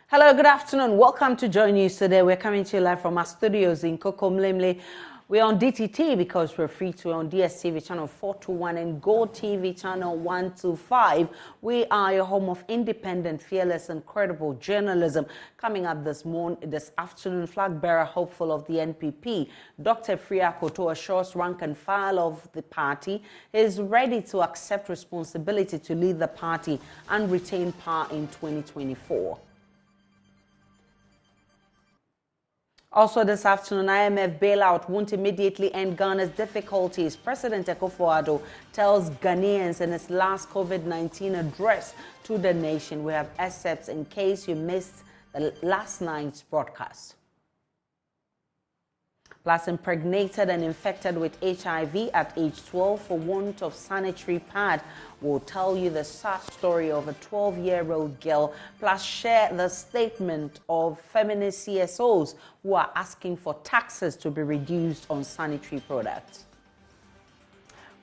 Hello, good afternoon. Welcome to Joy News today. We're coming to you live from our studios in Kokomlemle. We're on DTT because we're free to on DSTV channel 421 and Go TV channel 125. We are your home of independent, fearless, and credible journalism. Coming up this afternoon, flag bearer hopeful of the NPP, Dr. Afriyie Akoto, assures rank and file of the party, is ready to accept responsibility to lead the party and retain power in 2024. Also this afternoon, IMF bailout won't immediately end Ghana's difficulties. President Akufo-Addo tells Ghanaians in his last COVID-19 address to the nation. We have excerpts in case you missed the last night's broadcast. Plus, impregnated and infected with HIV at age 12 for want of sanitary pad. We'll tell you the sad story of a 12-year-old girl. Plus, share the statement of feminist CSOs who are asking for taxes to be reduced on sanitary products.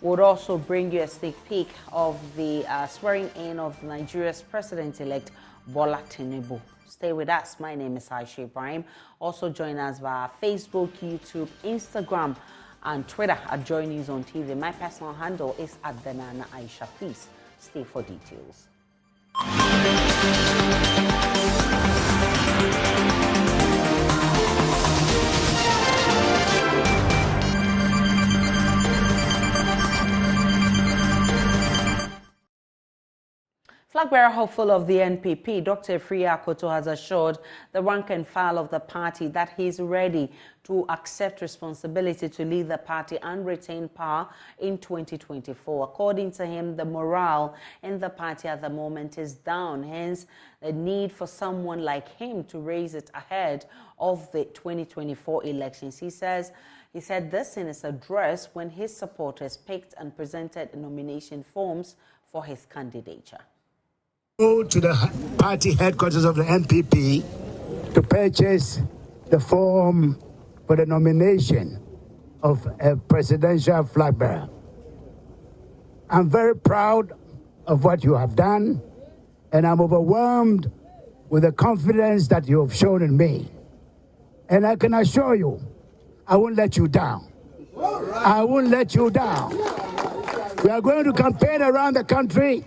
We'll also bring you a sneak peek of the swearing in of Nigeria's president-elect Bola Tinubu. Stay with us. My name is Afriyie Akoto. Also join us via Facebook, YouTube, Instagram, and Twitter at Joy News on TV. My personal handle is @Aisha. Please stay for details. Flag bearer hopeful of the NPP, Dr. Afriyie Akoto, has assured the rank and file of the party that he is ready to accept responsibility to lead the party and retain power in 2024. According to him, the morale in the party at the moment is down, hence the need for someone like him to raise it ahead of the 2024 elections. He said this in his address when his supporters picked and presented nomination forms for his candidature. Go to the party headquarters of the NPP to purchase the form for the nomination of a presidential flag bearer. I'm very proud of what you have done, and I'm overwhelmed with the confidence that you have shown in me. And I can assure you, I won't let you down. I won't let you down. We are going to campaign around the country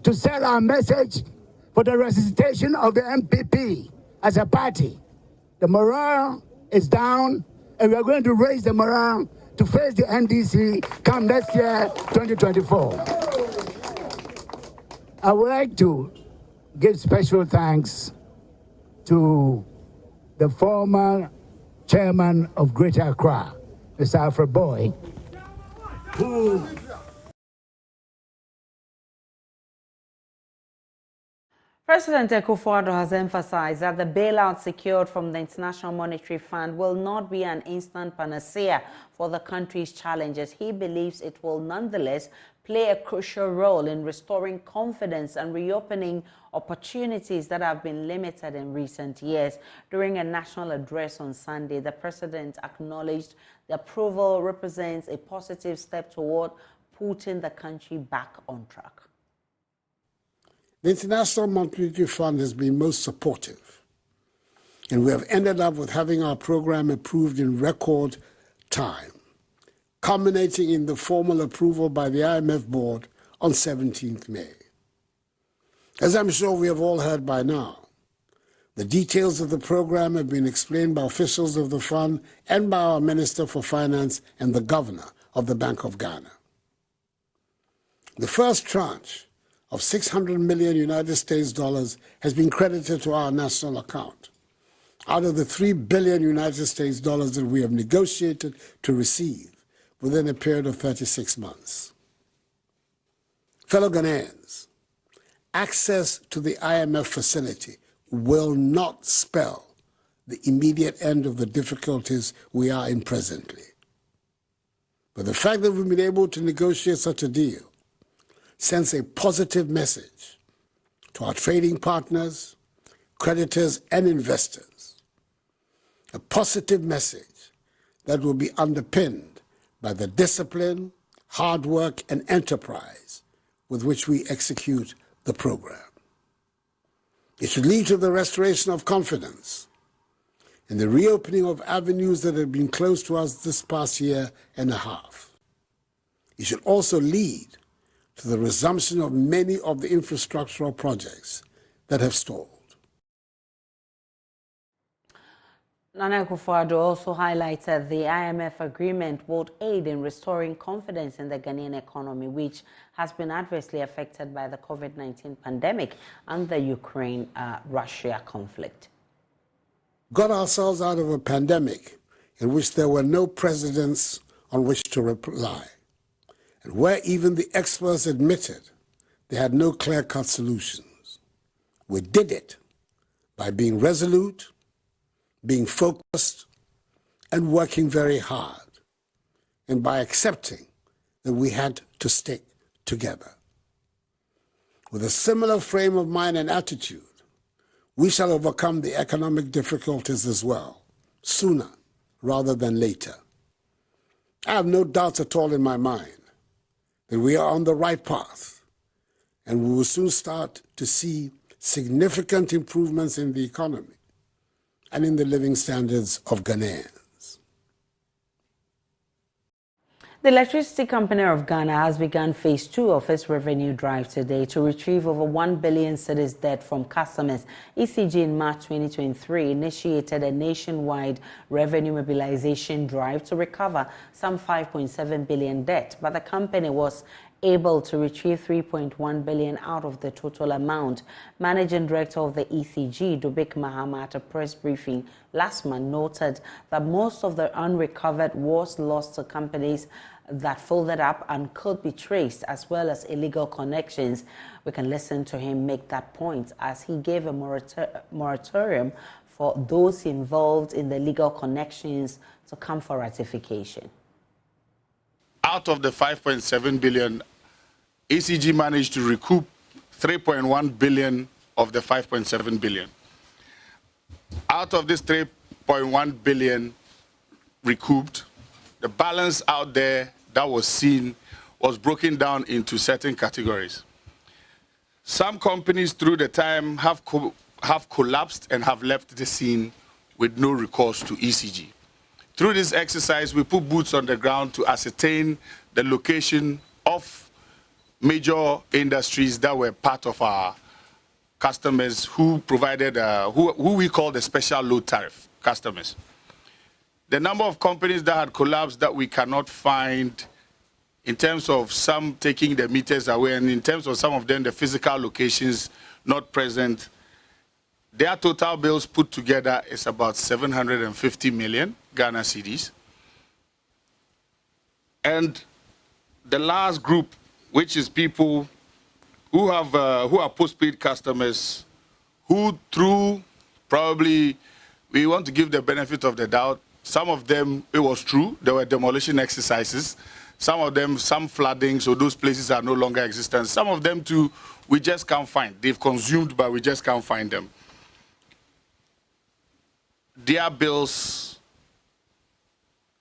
to sell our message for the resuscitation of the NPP as a party. The morale is down, and we are going to raise the morale to face the NDC come next year, 2024. I would like to give special thanks to the former chairman of Greater Accra, Mr. Afriyie, who President Akufo-Addo has emphasized that the bailout secured from the International Monetary Fund will not be an instant panacea for the country's challenges. He believes it will nonetheless play a crucial role in restoring confidence and reopening opportunities that have been limited in recent years. During a national address on Sunday, the president acknowledged the approval represents a positive step toward putting the country back on track. The International Monetary Fund has been most supportive, and we have ended up with having our program approved in record time, culminating in the formal approval by the IMF board on 17th May. As I'm sure we have all heard by now, the details of the program have been explained by officials of the fund and by our Minister for Finance and the Governor of the Bank of Ghana. The first tranche of $600 million United States dollars has been credited to our national account out of the $3 billion United States dollars that we have negotiated to receive within a period of 36 months. Fellow Ghanaians, access to the IMF facility will not spell the immediate end of the difficulties we are in presently. But the fact that we've been able to negotiate such a deal sends a positive message to our trading partners, creditors, and investors. A positive message that will be underpinned by the discipline, hard work, and enterprise with which we execute the program. It should lead to the restoration of confidence and the reopening of avenues that have been closed to us this past year and a half. It should also lead to the resumption of many of the infrastructural projects that have stalled. Nana Akufo-Addo also highlighted the IMF agreement would aid in restoring confidence in the Ghanaian economy, which has been adversely affected by the COVID-19 pandemic and the Ukraine-Russia conflict. Got ourselves out of a pandemic in which there were no precedents on which to rely, and where even the experts admitted they had no clear-cut solutions. We did it by being resolute, being focused, and working very hard, and by accepting that we had to stick together. With a similar frame of mind and attitude, we shall overcome the economic difficulties as well, sooner rather than later. I have no doubts at all in my mind that we are on the right path, and we will soon start to see significant improvements in the economy and in the living standards of Ghanaians. The Electricity Company of Ghana has begun phase 2 of its revenue drive today to retrieve over 1 billion cedis debt from customers. ECG in March 2023 initiated a nationwide revenue mobilization drive to recover some 5.7 billion debt, but the company was able to retrieve 3.1 billion out of the total amount. Managing Director of the ECG, Dubik Mahama, at a press briefing last month noted that most of the unrecovered was lost to companies that folded up and could be traced, as well as illegal connections. We can listen to him make that point as he gave a moratorium for those involved in the legal connections to come for ratification. Out of the 5.7 billion, ECG managed to recoup 3.1 billion of the 5.7 billion. Out of this 3.1 billion recouped, the balance out there that was seen was broken down into certain categories. Some companies through the time have collapsed and have left the scene with no recourse to ECG. Through this exercise, we put boots on the ground to ascertain the location of major industries that were part of our customers who provided, who we call the special load tariff customers. The number of companies that had collapsed that we cannot find, in terms of some taking the meters away, and in terms of some of them, the physical locations not present, their total bills put together is about 750 million Ghana cedis. And the last group, which is people who are postpaid customers, who through probably, we want to give the benefit of the doubt. Some of them, it was true, there were demolition exercises. Some of them, some flooding, so those places are no longer existent. Some of them too, we just can't find. They've consumed, but we just can't find them. Their bills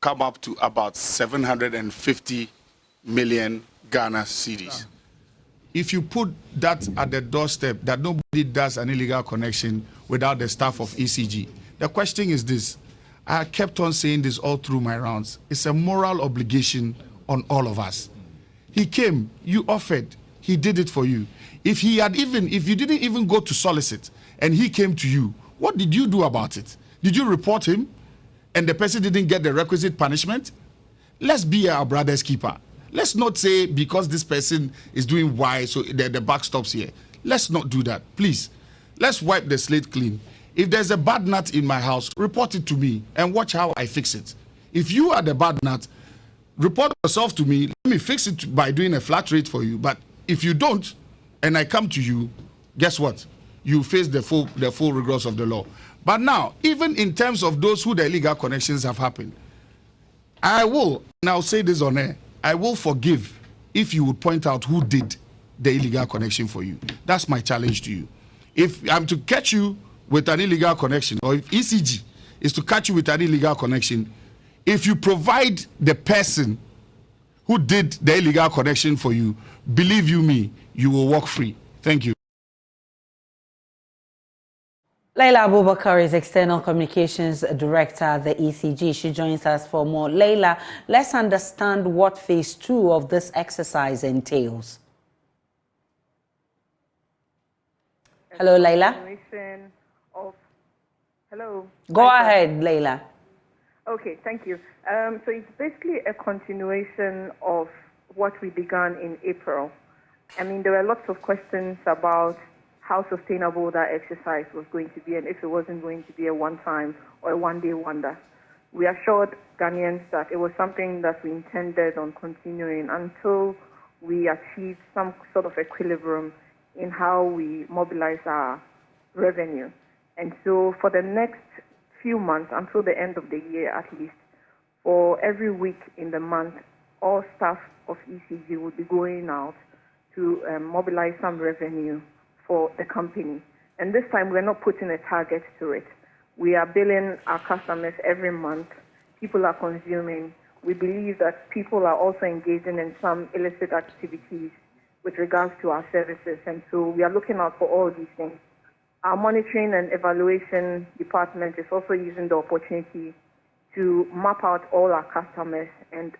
come up to about 750 million Ghana cedis. If you put that at the doorstep, that nobody does an illegal connection without the staff of ECG, the question is this. I kept on saying this all through my rounds. It's a moral obligation on all of us. He came, you offered, he did it for you. If you didn't even go to solicit and he came to you, what did you do about it? Did you report him and the person didn't get the requisite punishment? Let's be our brother's keeper. Let's not say because this person is doing Y, so the buck stops here. Let's not do that, please. Let's wipe the slate clean. If there's a bad nut in my house, report it to me and watch how I fix it. If you are the bad nut, report yourself to me. Let me fix it by doing a flat rate for you. But if you don't, and I come to you, guess what? You face the full rigors of the law. But now, even in terms of those who the illegal connections have happened, I will, and I'll say this on air, I will forgive if you would point out who did the illegal connection for you. That's my challenge to you. If I'm to catch you with an illegal connection, or if ECG is to catch you with an illegal connection, if you provide the person who did the illegal connection for you, believe you me, you will walk free. Thank you. Leila Abubakar is External Communications Director at the ECG. She joins us for more. Leila, let's understand what phase 2 of this exercise entails. Hello, Leila. Hello. Go ahead, Leila. Okay, thank you. So it's basically a continuation of what we began in April. I mean, there were lots of questions about how sustainable that exercise was going to be and if it wasn't going to be a one-time or a one-day wonder. We assured Ghanaians that it was something that we intended on continuing until we achieved some sort of equilibrium in how we mobilize our revenue. And so for the next few months, until the end of the year at least, for every week in the month, all staff of ECG will be going out to mobilize some revenue for the company. And this time we're not putting a target to it. We are billing our customers every month. People are consuming. We believe that people are also engaging in some illicit activities with regards to our services. And so we are looking out for all these things. Our monitoring and evaluation department is also using the opportunity to map out all our customers and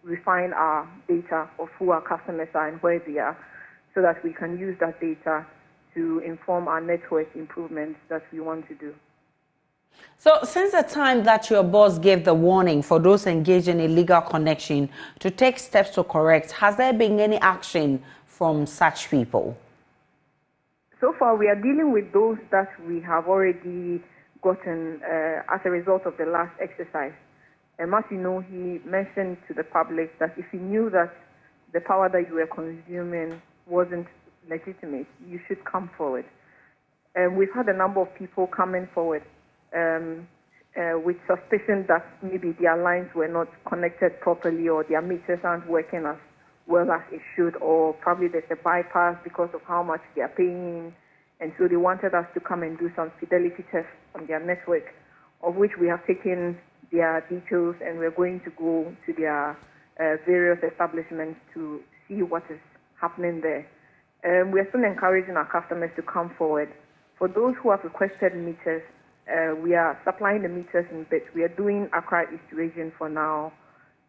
refine our data of who our customers are and where they are, so that we can use that data to inform our network improvements that we want to do. So since the time that your boss gave the warning for those engaged in illegal connection to take steps to correct, has there been any action from such people? So far, we are dealing with those that we have already gotten as a result of the last exercise. As you know, he mentioned to the public that if he knew that the power that you were consuming wasn't legitimate, you should come forward. We've had a number of people coming forward with suspicion that maybe their lines were not connected properly or their meters aren't working as well as it should, or probably there's a bypass because of how much they are paying. And so they wanted us to come and do some fidelity tests on their network, of which we have taken their details and we're going to go to their various establishments to see what is happening there. We are still encouraging our customers to come forward. For those who have requested meters, we are supplying the meters in bits. We are doing Accra East region for now,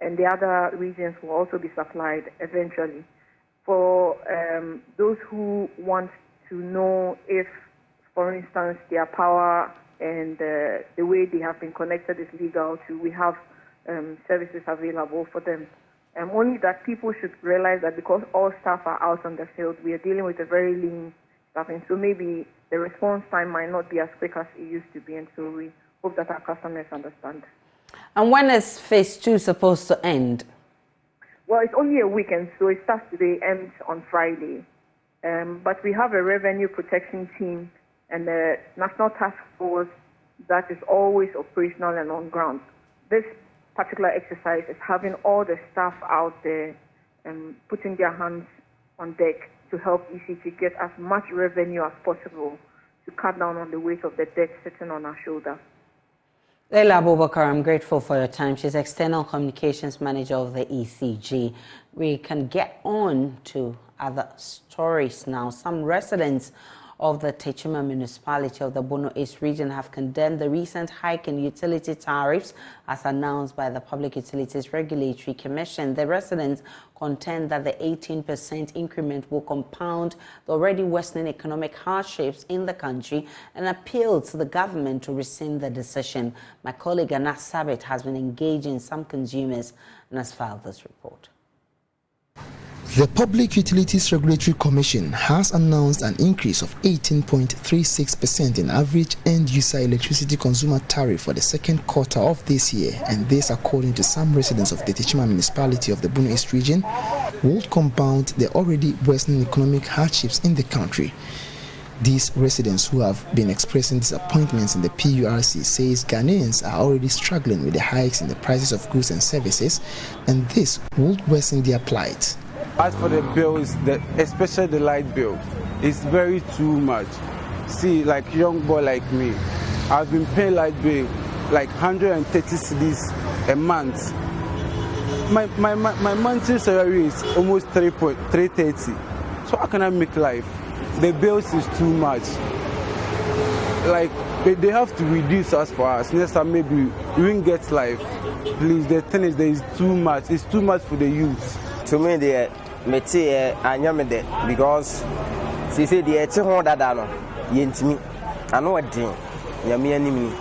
and the other regions will also be supplied eventually. For those who want to know if, for instance, their power and the way they have been connected is legal too, we have services available for them. Only that people should realize that because all staff are out on the field, we are dealing with a very lean staffing. So maybe the response time might not be as quick as it used to be. And so we hope that our customers understand. And when is phase 2 supposed to end? Well, it's only a weekend, so it starts today, ends on Friday. But we have a revenue protection team and a national task force that is always operational and on ground. This particular exercise is having all the staff out there and putting their hands on deck to help ECG get as much revenue as possible to cut down on the weight of the debt sitting on our shoulder. Leila Abubakar, I'm grateful for your time. She's External Communications Manager of the ECG. We can get on to other stories now. Some residents of the Techima municipality of the Bono East region have condemned the recent hike in utility tariffs as announced by the Public Utilities Regulatory Commission. The residents contend that the 18% increment will compound the already worsening economic hardships in the country and appeal to the government to rescind the decision. My colleague Anas Sabit has been engaging some consumers and has filed this report. The Public Utilities Regulatory Commission has announced an increase of 18.36% in average end-user electricity consumer tariff for the second quarter of this year, and this, according to some residents of the Techima municipality of the Bono East region, would compound the already worsening economic hardships in the country. These residents who have been expressing disappointments in the PURC says Ghanaians are already struggling with the hikes in the prices of goods and services, and this would worsen their plight. As for the bills, especially the light bill, it's very too much. See, like young boy like me, I've been paying light bill like 130 cedis a month. My monthly salary is almost 330. So how can I make life? The bills is too much. Like They have to reduce us for us. Next time maybe we won't get life. Please, the thing is there is too much. It's too much for the youth. To me, the because she said the 200 yentimi. I know what thing. Yami enemy.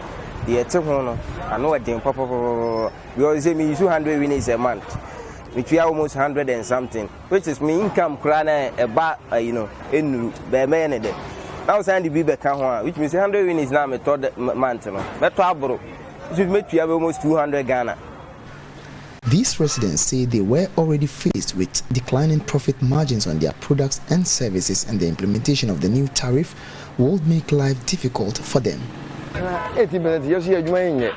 The 200. I know what thing. Papa. Because they me 200 winners a month. Which we are almost 100 and something. Which is me income crana about in the man. Now Sandy Bibe can which means 100 winners now me third month. But trouble. Which means we have almost 200 Ghana. These residents say they were already faced with declining profit margins on their products and services, and the implementation of the new tariff will make life difficult for them. 80% you see you may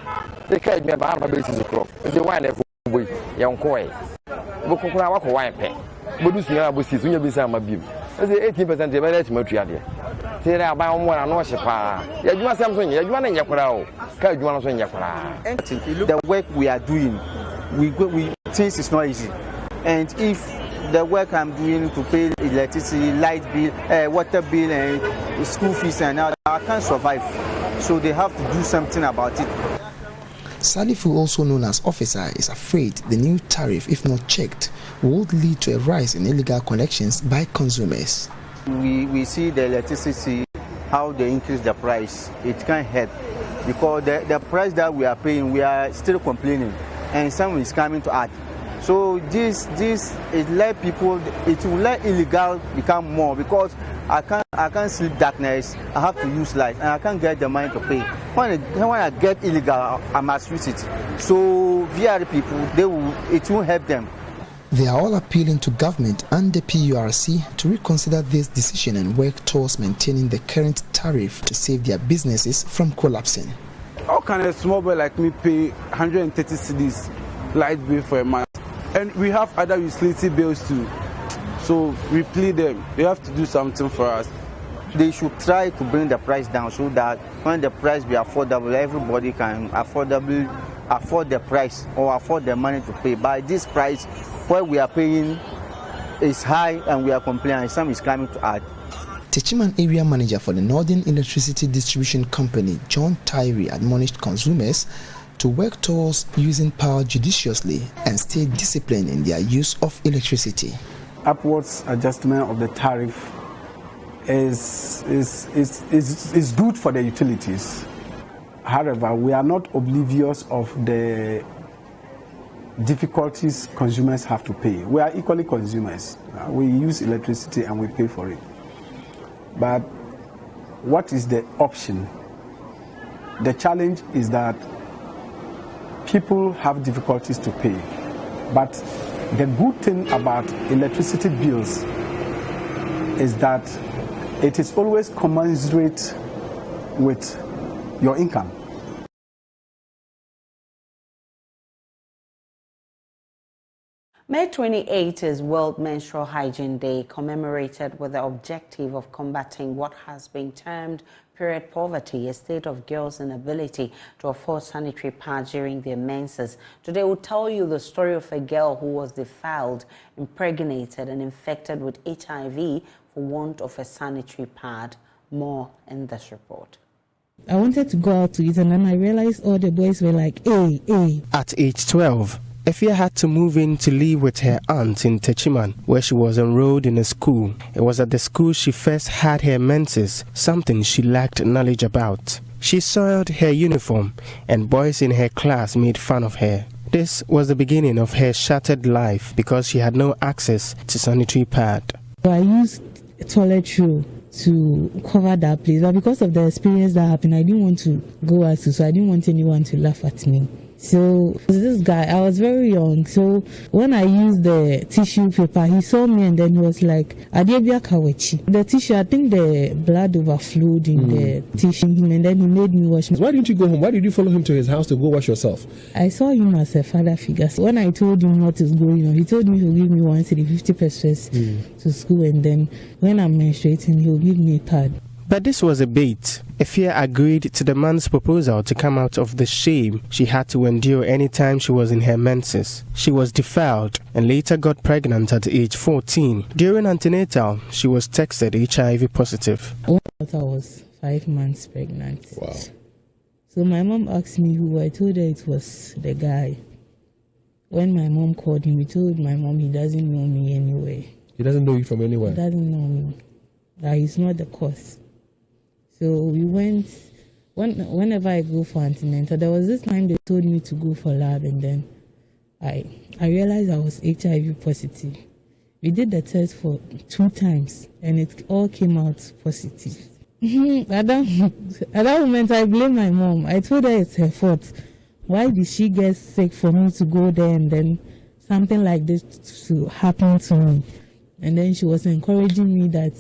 they can't be about basis of crop. If you want to young coy, Bokuna Wako Wipe, Bodusia Bussis, when you be some of you. 80% of the material. Say I buy one and wash a pa. You want something, you want in your crowd. You want to in your crowd. The work we are doing. We things is not easy, and if the work I'm doing to pay electricity, light bill, water bill, and school fees, and all, I can't survive. So they have to do something about it. Salifu, also known as Officer, is afraid the new tariff, if not checked, would lead to a rise in illegal collections by consumers. We see the electricity, how they increase the price. It can't help because the price that we are paying, we are still complaining. And someone is coming to add. So this it let people, it will let illegal become more because I can't sleep darkness. I have to use light and I can't get the money to pay. When I get illegal, I must use it. So VR people, it will help them. They are all appealing to government and the PURC to reconsider this decision and work towards maintaining the current tariff to save their businesses from collapsing. How can a small boy like me pay 130 cedis light bill for a month? And we have other utility bills too. So we plead them. They have to do something for us. They should try to bring the price down so that when the price be affordable, everybody can afford the price or afford the money to pay. But this price, what we are paying is high and we are complaining. Some is coming to add. Techiman area manager for the Northern Electricity Distribution Company, John Tyree, admonished consumers to work towards using power judiciously and stay disciplined in their use of electricity. Upwards adjustment of the tariff is good for the utilities. However, we are not oblivious of the difficulties consumers have to pay. We are equally consumers. We use electricity and we pay for it. But what is the option? The challenge is that people have difficulties to pay. But the good thing about electricity bills is that it is always commensurate with your income. May 28 is World Menstrual Hygiene Day, commemorated with the objective of combating what has been termed period poverty, a state of girls' inability to afford sanitary pads during their menses. Today we'll tell you the story of a girl who was defiled, impregnated and infected with HIV for want of a sanitary pad. More in this report. I wanted to go out to eat, and then I realized all the boys were like, hey. At age 12, Afriyie had to move in to live with her aunt in Techiman, where she was enrolled in a school. It was at the school she first had her menses, something she lacked knowledge about. She soiled her uniform, and boys in her class made fun of her. This was the beginning of her shattered life because she had no access to sanitary pad. I used a toilet roll to cover that place, but because of the experience that happened, I didn't want to go out, so I didn't want anyone to laugh at me. So this guy, I was very young, so when I used the tissue paper, he saw me and then he was like, the tissue, I think the blood overflowed in the tissue, and then he made me wash. Why didn't you go home? Why did you follow him to his house to go wash yourself? I saw him as a father figure. So when I told him what is going on, he told me he'll give me 150 pesos to school, and then when I'm menstruating, he'll give me a pad. But this was a bait. Afriyie agreed to the man's proposal to come out of the shame she had to endure anytime she was in her menses. She was defiled and later got pregnant at age 14. During antenatal, she was tested HIV positive. When I was 5 months pregnant. Wow. So my mom asked me who. I told her it was the guy. When my mom called him, he told my mom he doesn't know me anyway. He doesn't know you from anywhere? He doesn't know me. That he's not the cause. So we went, whenever I go for antenatal, there was this time they told me to go for lab, and then I realized I was HIV positive. We did the test for 2 times, and it all came out positive. At that moment, I blame my mom. I told her it's her fault. Why did she get sick for me to go there and then something like this to happen to me? And then she was encouraging me that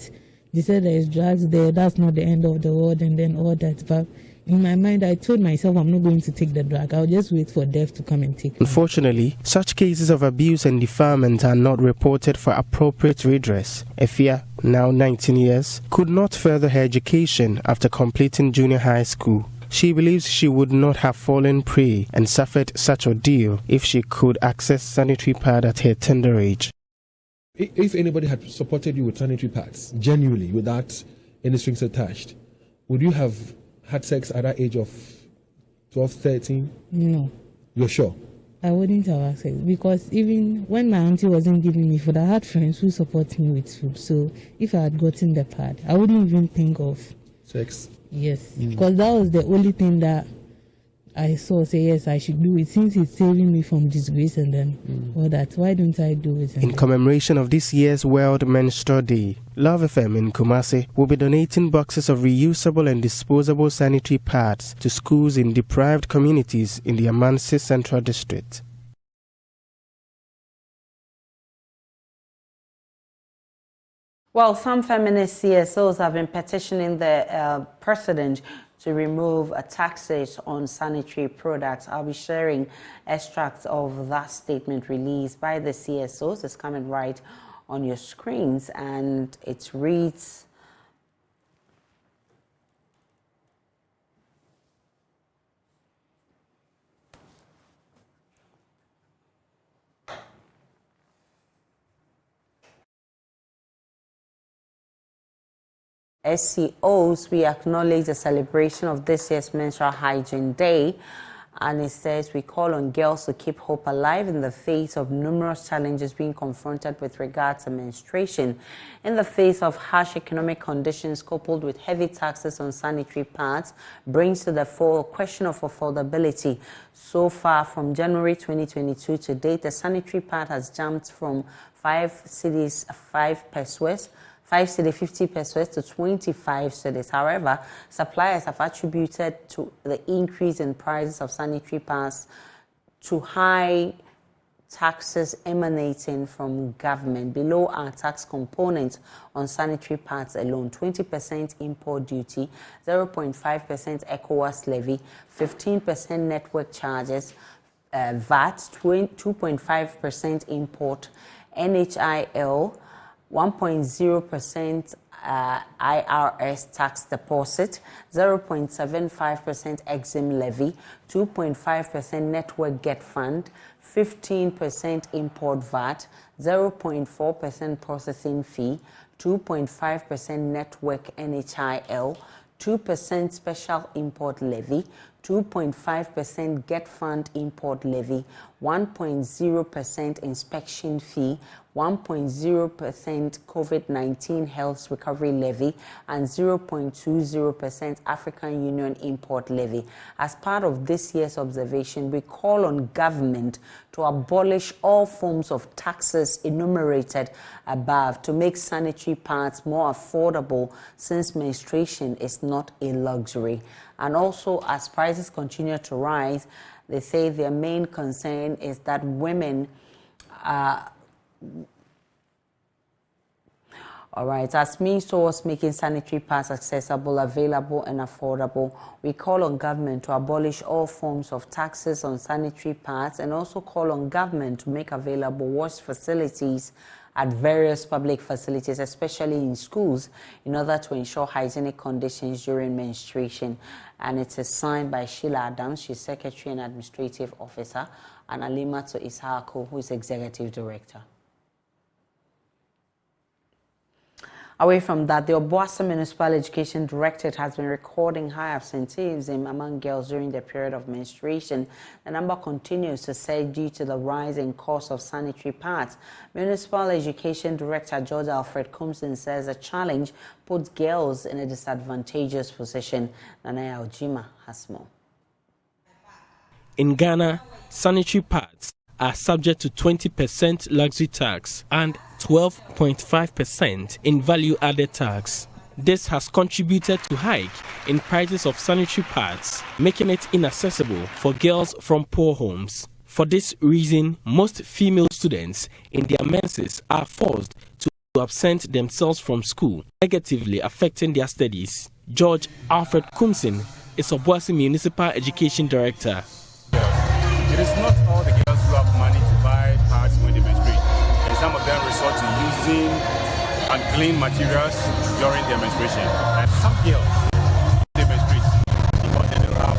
they said there's drugs there, that's not the end of the world, and then all that. But in my mind, I told myself I'm not going to take the drug. I'll just wait for death to come and take me. Unfortunately, such cases of abuse and defilement are not reported for appropriate redress. Afriyie, now 19 years, could not further her education after completing junior high school. She believes she would not have fallen prey and suffered such ordeal if she could access sanitary pad at her tender age. If anybody had supported you with sanitary pads, genuinely, without any strings attached, would you have had sex at that age of 12, 13? No. You're sure? I wouldn't have had sex because even when my auntie wasn't giving me food, I had friends who support me with food. So if I had gotten the pad, I wouldn't even think of sex. Yes, because that was the only thing that I saw, say yes, I should do it since it's saving me from disgrace and then all that. Why don't I do it? In commemoration of this year's World Menstrual Day, Love FM in Kumasi will be donating boxes of reusable and disposable sanitary pads to schools in deprived communities in the Amansi Central District. Well, some feminist CSOs have been petitioning the president to remove taxes on sanitary products. I'll be sharing extracts of that statement released by the CSOs. It's coming right on your screens, and it reads, SCOs, we acknowledge the celebration of this year's Menstrual Hygiene Day, and it says we call on girls to keep hope alive in the face of numerous challenges being confronted with regard to menstruation. In the face of harsh economic conditions coupled with heavy taxes on sanitary pads, brings to the fore a question of affordability. So far, from January 2022 to date, the sanitary pad has jumped from 5 cedis 5 pesos, 5 cedi 50 pesos to 25 cedis. However, suppliers have attributed to the increase in prices of sanitary pads to high taxes emanating from government. Below are tax components on sanitary pads alone: 20% import duty, 0.5% ECOWAS levy, 15% network charges, VAT, 2.5% import, NHIL, 1.0% IRS tax deposit, 0.75% EXIM levy, 2.5% network get fund, 15% import VAT, 0.4% processing fee, 2.5% network NHIL, 2% special import levy, 2.5% get fund import levy, 1.0% inspection fee, 1.0% COVID-19 health recovery levy, and 0.20% African Union import levy. As part of this year's observation, we call on government to abolish all forms of taxes enumerated above to make sanitary pads more affordable, since menstruation is not a luxury. And also, as prices continue to rise, they say their main concern is that women all right, as means towards making sanitary pads accessible, available, and affordable, we call on government to abolish all forms of taxes on sanitary pads, and also call on government to make available wash facilities at various public facilities, especially in schools, in order to ensure hygienic conditions during menstruation. And it is signed by Sheila Adams, she's Secretary and Administrative Officer, and Alimatu Isako, who is Executive Director. Away from that, the Obuasi Municipal Education Directorate has been recording high absenteeism among girls during the period of menstruation. The number continues to surge due to the rise in cost of sanitary pads. Municipal Education Director George Alfred Kumsin says the challenge puts girls in a disadvantageous position. Nanaya Ojima has more. In Ghana, sanitary pads are subject to 20% luxury tax and 12.5% in value-added tax. This has contributed to hike in prices of sanitary pads, making it inaccessible for girls from poor homes. For this reason, most female students in their menses are forced to absent themselves from school, negatively affecting their studies. George Alfred Kumsin is Obuasi Municipal Education Director. It is not all the girls who have money to buy pads when they menstruate, and some of them resort to using unclean materials during their menstruation. And some girls, they menstruate because they don't have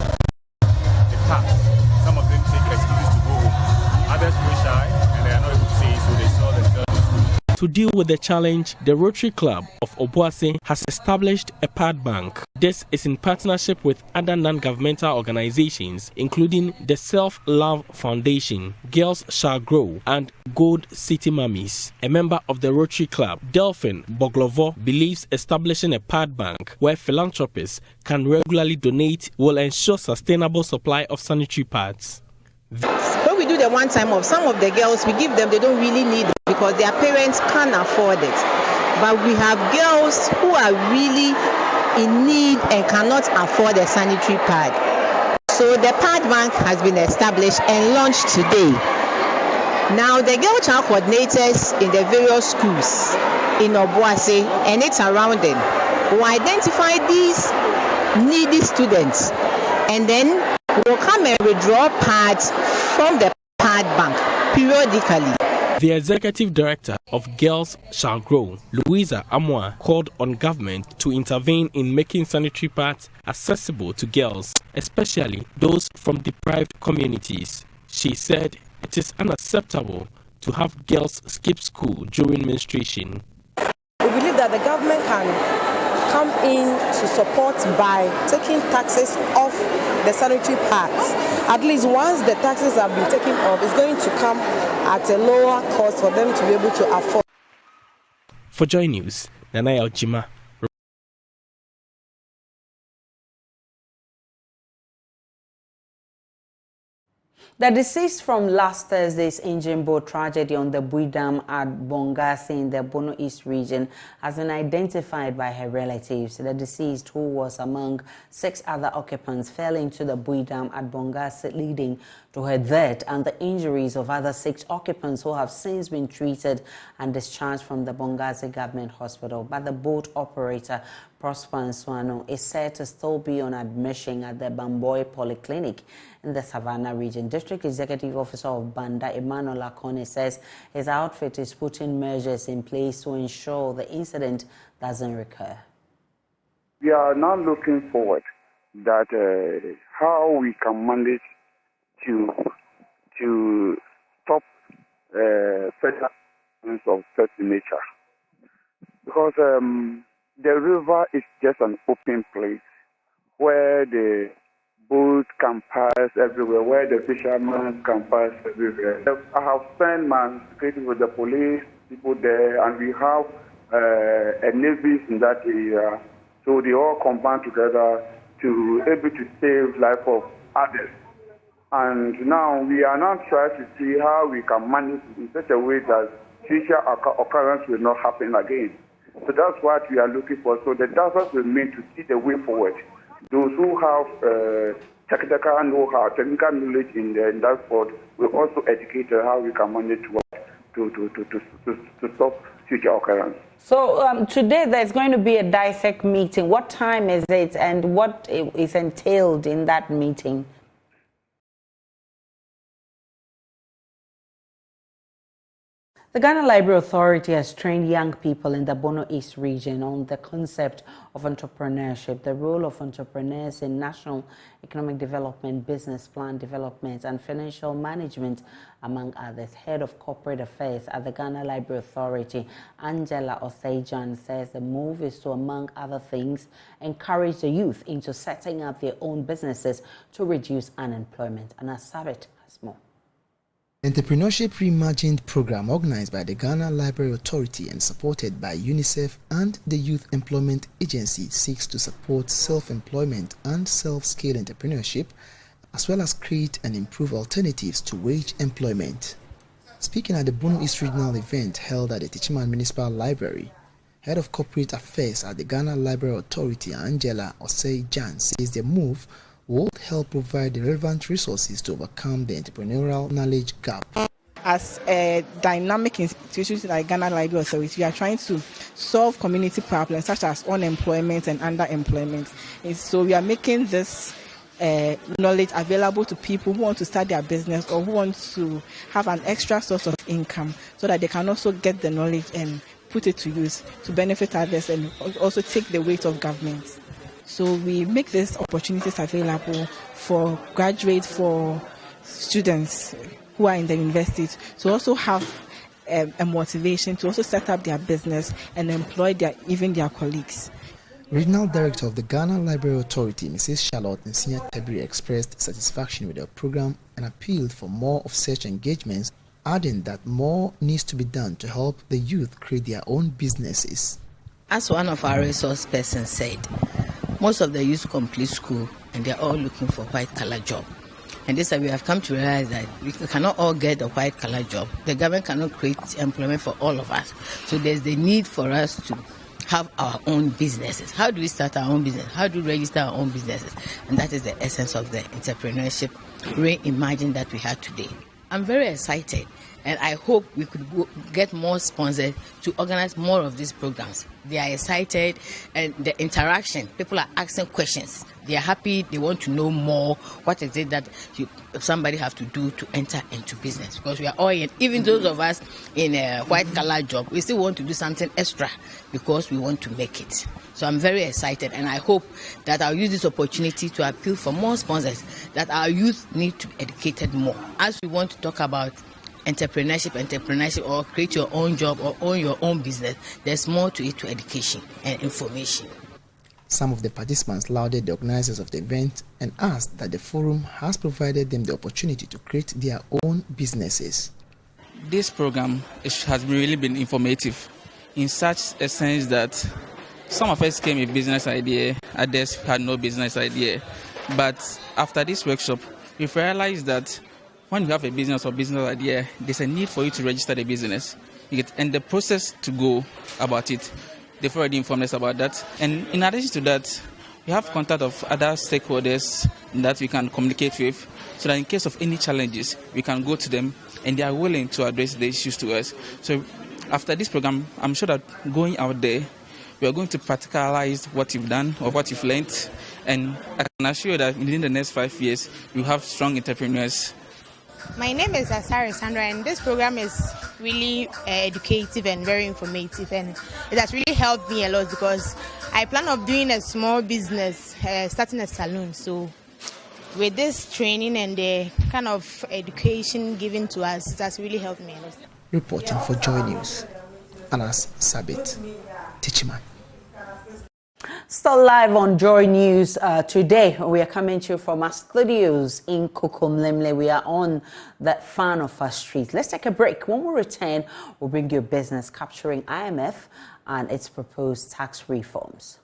the pads. Some of them take excuses to go home. Others feel shy and they are not able to say, so they sell themselves in school. To deal with the challenge, the Rotary Club of Obuasi has established a pad bank. This is in partnership with other non-governmental organizations, including the Self-Love Foundation, Girls Shall Grow, and Gold City Mummies. A member of the Rotary Club, Delphine Boglovo, believes establishing a pad bank where philanthropists can regularly donate will ensure sustainable supply of sanitary pads. When we do the one time off, some of the girls we give them, they don't really need it because their parents can't afford it. But we have girls who are really in need and cannot afford a sanitary pad. So the pad bank has been established and launched today. Now the girl child coordinators in the various schools in Obuasi and its surrounding will identify these needy students and then will come and withdraw pads from the pad bank periodically. The executive director of Girls Shall Grow, Louisa Amwa, called on government to intervene in making sanitary pads accessible to girls, especially those from deprived communities. She said it is unacceptable to have girls skip school during menstruation. We believe that the government can come in to support by taking taxes off the sanitary pads. At least once the taxes have been taken off, it's going to come at a lower cost for them to be able to afford. For Joy News, Nanaya Ojima. The deceased from last Thursday's engine boat tragedy on the Bui Dam at Bongase in the Bono East region has been identified by her relatives. The deceased, who was among 6 other occupants, fell into the Bui Dam at Bongase, leading to her death and the injuries of other 6 occupants who have since been treated and discharged from the Bongase Government Hospital. But the boat operator, Prosper Nswano, is said to still be on admission at the Bamboy Polyclinic in the Savannah region. District Executive Officer of Banda, Emmanuel Akone, says his outfit is putting measures in place to ensure the incident doesn't recur. We are now looking forward that how we can manage to stop further of such nature, because the river is just an open place where the boats can pass everywhere, where the fishermen can pass everywhere. I have spent months speaking with the police, people there, and we have a navy in that area. So they all combine together to able to save life of others. And now we are now trying to see how we can manage in such a way that future occurrence will not happen again. So that's what we are looking for. So the divers will mean to see the way forward. Those who have technical know-how, technical knowledge in that sport will also educate how we can manage to stop future occurrence. So today there's going to be a DISEC meeting. What time is it and what is entailed in that meeting? The Ghana Library Authority has trained young people in the Bono East region on the concept of entrepreneurship, the role of entrepreneurs in national economic development, business plan development, and financial management, among others. Head of Corporate Affairs at the Ghana Library Authority, Angela Oseijan, says the move is to, among other things, encourage the youth into setting up their own businesses to reduce unemployment. And Asabit has more. Entrepreneurship Reimagined program organized by the Ghana Library Authority and supported by UNICEF and the Youth Employment Agency seeks to support self-employment and self-scale entrepreneurship, as well as create and improve alternatives to wage employment. Speaking at the Bono East Regional event held at the Techiman Municipal Library, Head of Corporate Affairs at the Ghana Library Authority, Angela Osei-Jan, says the move will help provide the relevant resources to overcome the entrepreneurial knowledge gap. As a dynamic institution like Ghana Library Authority, we are trying to solve community problems such as unemployment and underemployment. And so we are making this knowledge available to people who want to start their business or who want to have an extra source of income so that they can also get the knowledge and put it to use to benefit others and also take the weight of government. So we make these opportunities available for graduates, for students who are in the universities to also have a motivation to also set up their business and employ even their colleagues. Regional Director of the Ghana Library Authority, Mrs. Charlotte Nsinya Tebri, expressed satisfaction with the program and appealed for more of such engagements, adding that more needs to be done to help the youth create their own businesses. As one of our resource persons said, most of the youth complete school and they're all looking for white-collar job. And this we have come to realize that we cannot all get a white-collar job. The government cannot create employment for all of us. So there's the need for us to have our own businesses. How do we start our own business? How do we register our own businesses? And that is the essence of the entrepreneurship reimagine that we have today. I'm very excited. And I hope we could get more sponsors to organize more of these programs. They are excited and the interaction, people are asking questions. They are happy, they want to know more. What is it that somebody have to do to enter into business? Because we are all in, even those of us in a white-collar job, we still want to do something extra because we want to make it. So I'm very excited and I hope that I'll use this opportunity to appeal for more sponsors, that our youth need to be educated more. As we want to talk about entrepreneurship or create your own job or own your own business, there's more to it to education and information. Some of the participants lauded the organizers of the event and asked that the forum has provided them the opportunity to create their own businesses. This program has really been informative in such a sense that some of us came with a business idea, others had no business idea. But after this workshop, we've realized that when you have a business or business idea, there's a need for you to register the business. And the process to go about it, they've already informed us about that. And in addition to that, we have contact of other stakeholders that we can communicate with, so that in case of any challenges, we can go to them and they are willing to address the issues to us. So after this program, I'm sure that going out there, we are going to practicalize what you've done or what you've learned. And I can assure you that within the next 5 years, you have strong entrepreneurs. My name is Asari Sandra, and this program is really educative and very informative, and it has really helped me a lot because I plan on doing a small business, starting a salon. So with this training and the kind of education given to us, it has really helped me a lot. Reporting for Joy News, Anas Sabit, Techiman. Still live on Joy News today. We are coming to you from our studios in Kokomlemle. We are on the fan of our street. Let's take a break. When we return, we'll bring you business capturing IMF and its proposed tax reforms.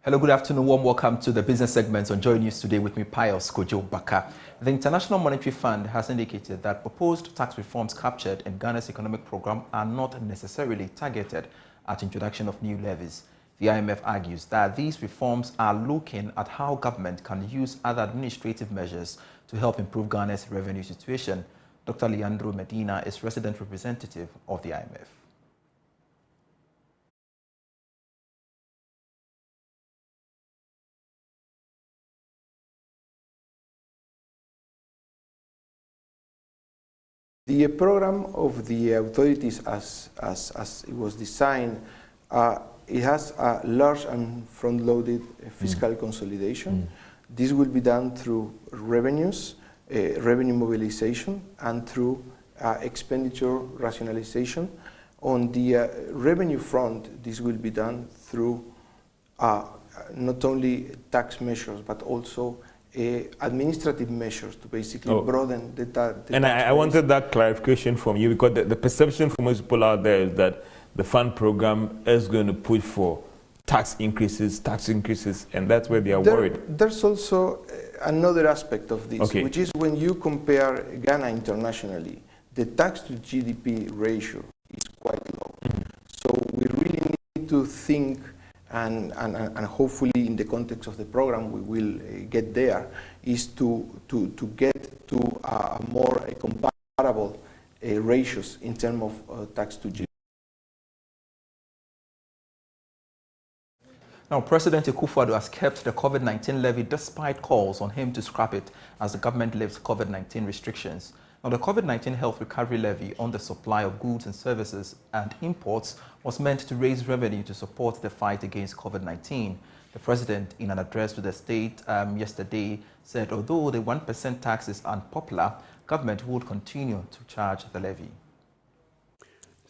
Hello, good afternoon. Warm welcome to the business segment on Joy News today with me, Pius Kojo Baka. The International Monetary Fund has indicated that proposed tax reforms captured in Ghana's economic program are not necessarily targeted at introduction of new levies. The IMF argues that these reforms are looking at how government can use other administrative measures to help improve Ghana's revenue situation. Dr. Leandro Medina is resident representative of the IMF. The program of the authorities as it was designed, it has a large and front-loaded fiscal consolidation. This will be done through revenues, revenue mobilization, and through expenditure rationalization. On the revenue front, this will be done through not only tax measures, but also administrative measures to basically broaden the tax And I wanted that clarification from you, because the perception from most people out there is that the fund program is going to push for tax increases, and that's where they are worried. There's also another aspect of this, which is when you compare Ghana internationally, the tax to GDP ratio is quite low. So we really need to think, and hopefully in the context of the program we will get there, is to get to a more comparable ratios in terms of tax to GDP. Now, President Akufo-Addo has kept the COVID-19 levy despite calls on him to scrap it as the government lifts COVID-19 restrictions. Now, the COVID-19 health recovery levy on the supply of goods and services and imports was meant to raise revenue to support the fight against COVID-19. The president, in an address to the state yesterday, said although the 1% tax is unpopular, government would continue to charge the levy.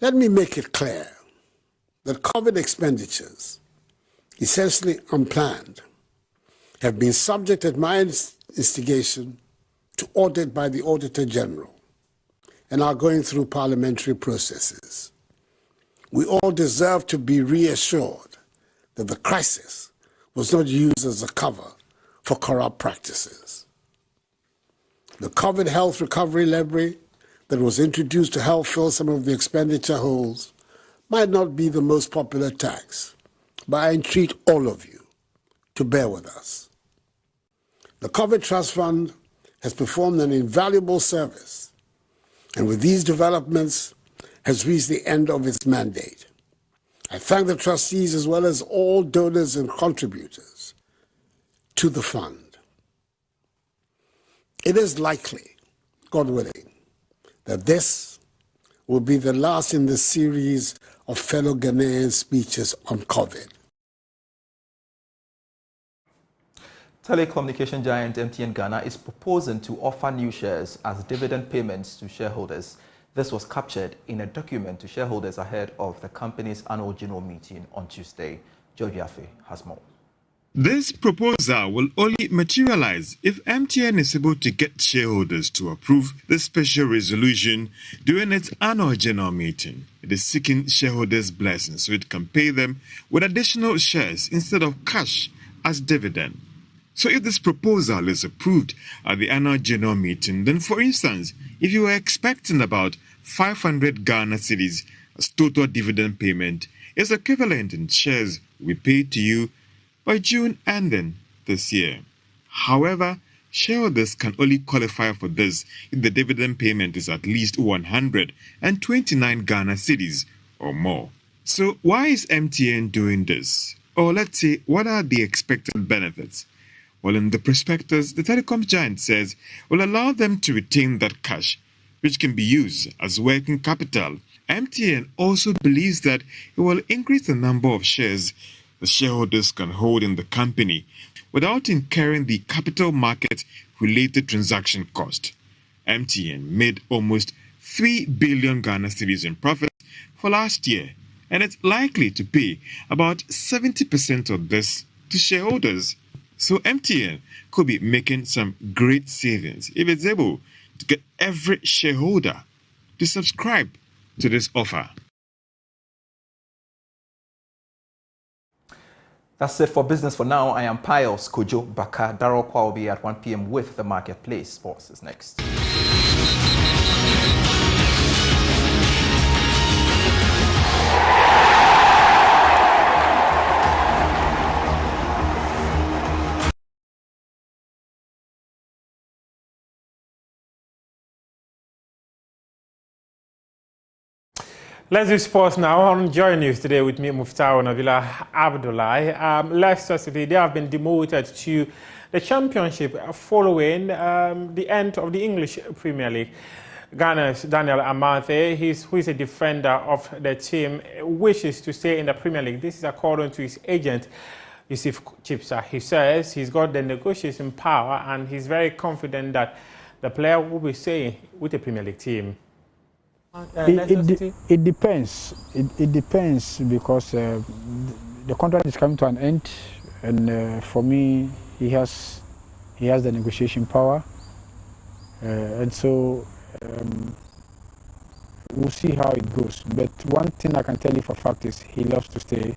Let me make it clear that COVID expenditures, essentially unplanned, have been subject at my instigation to audit by the Auditor General and are going through parliamentary processes. We all deserve to be reassured that the crisis was not used as a cover for corrupt practices. The COVID health recovery levy that was introduced to help fill some of the expenditure holes might not be the most popular tax, but I entreat all of you to bear with us. The COVID Trust Fund has performed an invaluable service, and with these developments has reached the end of its mandate. I thank the trustees as well as all donors and contributors to the fund. It is likely, God willing, that this will be the last in the series of fellow Ghanaian speeches on COVID. Telecommunication giant MTN Ghana is proposing to offer new shares as dividend payments to shareholders. This was captured in a document to shareholders ahead of the company's annual general meeting on Tuesday. Joe Biafe has more. This proposal will only materialize if MTN is able to get shareholders to approve the special resolution during its annual general meeting. It is seeking shareholders' blessings so it can pay them with additional shares instead of cash as dividend. So if this proposal is approved at the annual general meeting, then for instance, if you were expecting about 500 Ghana cedis as total dividend payment, is equivalent in shares we paid to you by June ending this year. However, shareholders can only qualify for this if the dividend payment is at least 129 Ghana cedis or more. So why is MTN doing this? Or let's say, what are the expected benefits? Well, in the prospectus, the telecom giant says will allow them to retain that cash, which can be used as working capital. MTN also believes that it will increase the number of shares the shareholders can hold in the company without incurring the capital market-related transaction cost. MTN made almost 3 billion Ghana cedis in profit for last year, and it's likely to pay about 70% of this to shareholders. So MTN could be making some great savings if it's able to get every shareholder to subscribe to this offer. That's it for business for now. I am Pius Kojo Baka. Darrell Kwa will be at 1 p.m. with the Marketplace. Sports is next. Let's do sports now. On Joy News today with me, Muftau Nabila Abdullahi. Leicester City, they have been demoted to the Championship following the end of the English Premier League. Ghana's Daniel Amathe, who is a defender of the team, wishes to stay in the Premier League. This is according to his agent, Yusuf Chipsa. He says he's got the negotiation power and he's very confident that the player will be staying with the Premier League team. It depends. It depends because the contract is coming to an end, and for me, he has the negotiation power, and so we'll see how it goes. But one thing I can tell you for a fact is he loves to stay.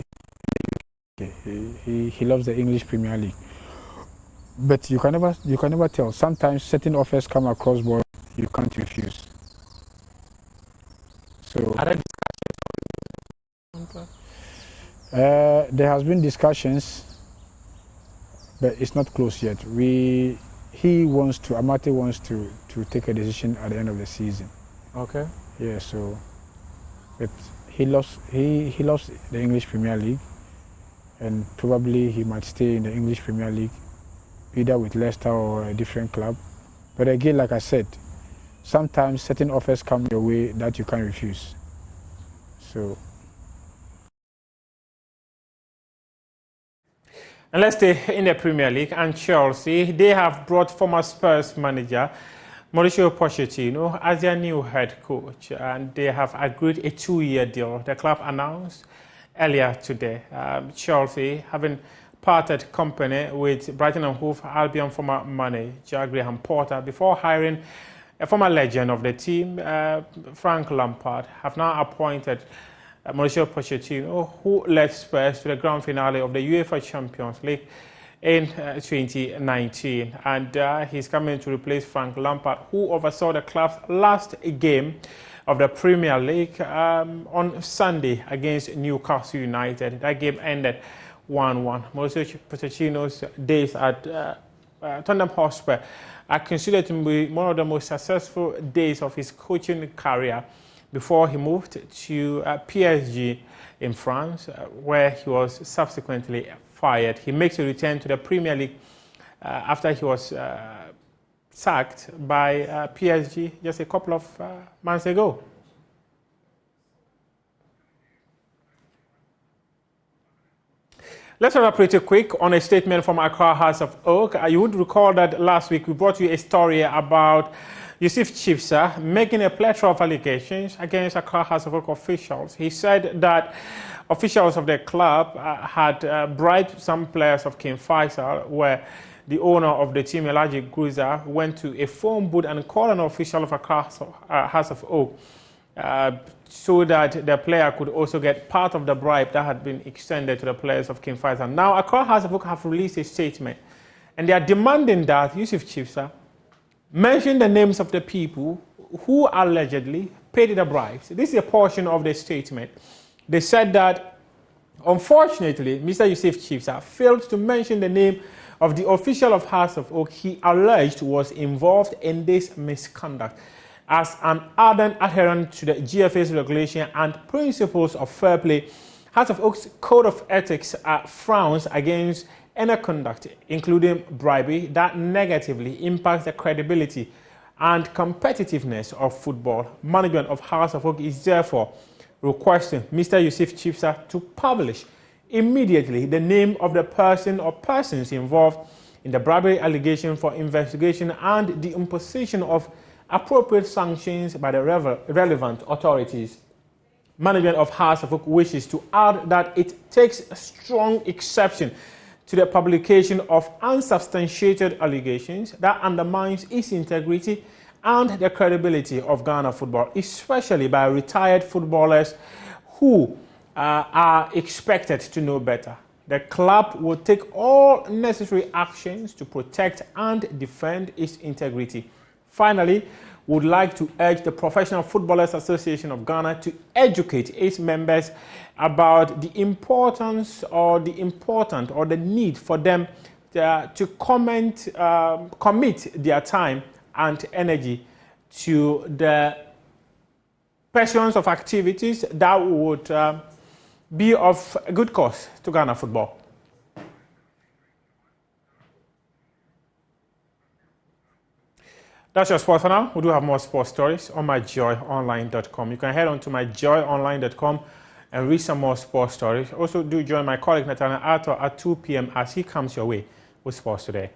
He loves the English Premier League. But you can never tell. Sometimes certain offers come across board you can't refuse. So there has been discussions, but it's not close yet. Amate wants to take a decision at the end of the season. Okay. Yeah. So, but he loves the English Premier League, and probably he might stay in the English Premier League, either with Leicester or a different club. But again, like I said, sometimes certain offers come your way that you can't refuse. So. And let's stay in the Premier League. And Chelsea, they have brought former Spurs manager Mauricio Pochettino as their new head coach. And they have agreed a 2-year deal. The club announced earlier today. Chelsea having parted company with Brighton and Hove Albion former manager Graham Potter before hiring a former legend of the team, Frank Lampard, have now appointed Mauricio Pochettino, who led Spurs to the grand finale of the UEFA Champions League in 2019. And he's coming to replace Frank Lampard, who oversaw the club's last game of the Premier League on Sunday against Newcastle United. That game ended 1-1. Mauricio Pochettino's days at Tottenham Hotspur are considered to be one of the most successful days of his coaching career before he moved to PSG in France, where he was subsequently fired. He makes a return to the Premier League after he was sacked by PSG just a couple of months ago. Let's have a pretty quick on a statement from Accra House of Oak. You would recall that last week we brought you a story about Yusuf Chipsa making a plethora of allegations against Accra House of Oak officials. He said that officials of the club had bribed some players of King Faisal, where the owner of the team, Elijah Gruza, went to a phone booth and called an official of Accra House of Oak so that the player could also get part of the bribe that had been extended to the players of King Faisal. Now, Accra House of Oak have released a statement, and they are demanding that Yusuf Chipsa mention the names of the people who allegedly paid the bribes. This is a portion of the statement. They said that, unfortunately, Mr. Yusuf Chipsa failed to mention the name of the official of House of Oak he alleged was involved in this misconduct. As an ardent adherent to the GFA's regulation and principles of fair play, House of Oak's Code of Ethics frowns against any conduct, including bribery, that negatively impacts the credibility and competitiveness of football. Management of House of Oak is therefore requesting Mr. Yusuf Chipsa to publish immediately the name of the person or persons involved in the bribery allegation for investigation and the imposition of appropriate sanctions by the relevant authorities. Management of House of Oak wishes to add that it takes a strong exception to the publication of unsubstantiated allegations that undermines its integrity and the credibility of Ghana football, especially by retired footballers who are expected to know better. The club will take all necessary actions to protect and defend its integrity. Finally, we would like to urge the Professional Footballers Association of Ghana to educate its members about the importance or the need for them to commit their time and energy to the pursuance of activities that would be of a good cause to Ghana football. That's your sport for now. We do have more sports stories on myjoyonline.com. You can head on to myjoyonline.com and read some more sports stories. Also, do join my colleague Nathaniel Arthur at 2 p.m. as he comes your way with Sports Today.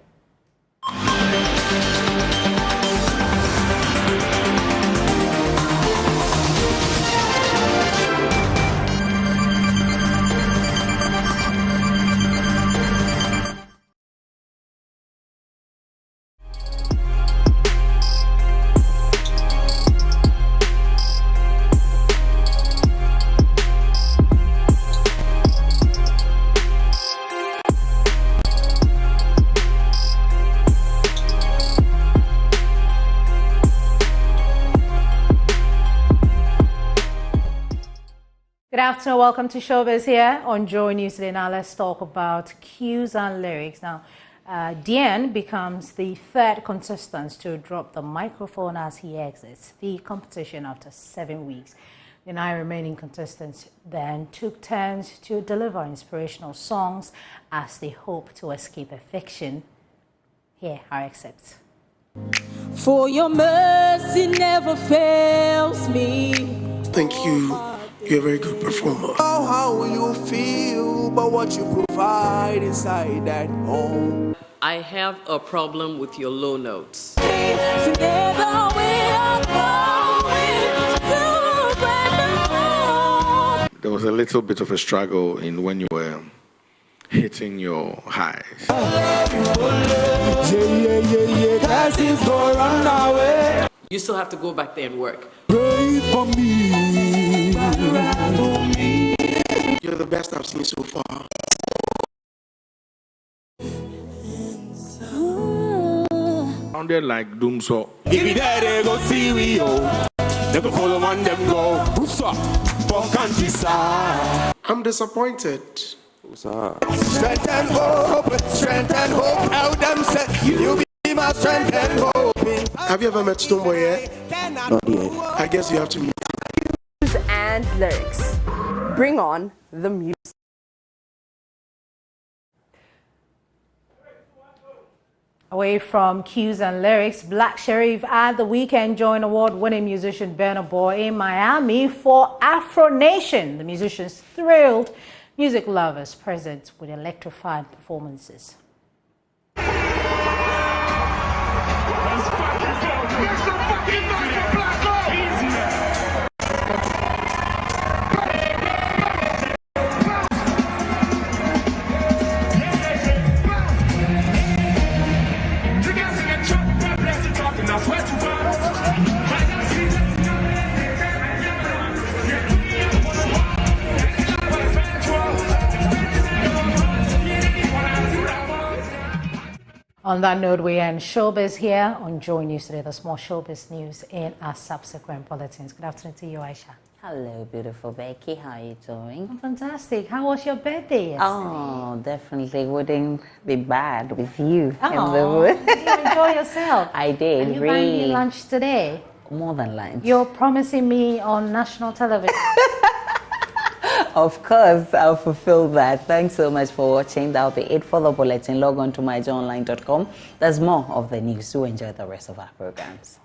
Good afternoon, welcome to Showbiz here on Joy News today. Now let's talk about cues and lyrics. Now, Dian becomes the third contestant to drop the microphone as he exits the competition after 7 weeks. The 9 remaining contestants then took turns to deliver inspirational songs as they hope to escape eviction. Here are excerpts. For your mercy never fails me. Thank you. You're a very good performer. Oh, how will you feel about what you provide inside that home? I have a problem with your low notes. Together we are going to There was a little bit of a struggle in when you were hitting your highs. You still have to go back there and work. Pray for me. You're the best I've seen so far. Sounded like doom so. Give me that, they go see we they go follow on them go. Who's up? For countryside. I'm disappointed. Strength and hope, how them say you be my strength and hope. Have you ever met Stoneboy yet? Not yet. I guess you have to meet. And lyrics. Bring on the music. Away from cues and lyrics, Black Sherif at the weekend joined award-winning musician Burna Boy in Miami for Afro Nation. The musicians thrilled music lovers present with electrifying performances. On that note, we end Showbiz here on Joy News today. There's more Showbiz news in our subsequent bulletins. Good afternoon to you, Aisha. Hello, beautiful Becky. How are you doing? I'm fantastic. How was your birthday yesterday? Oh, definitely wouldn't be bad with you. Oh, did you enjoy yourself? I did, Are you really. buying me lunch today? More than lunch. You're promising me on national television. Of course, I'll fulfill that. Thanks so much for watching. That'll be it for the bulletin. Log on to myjoyonline.com. There's more of the news. Do enjoy the rest of our programs.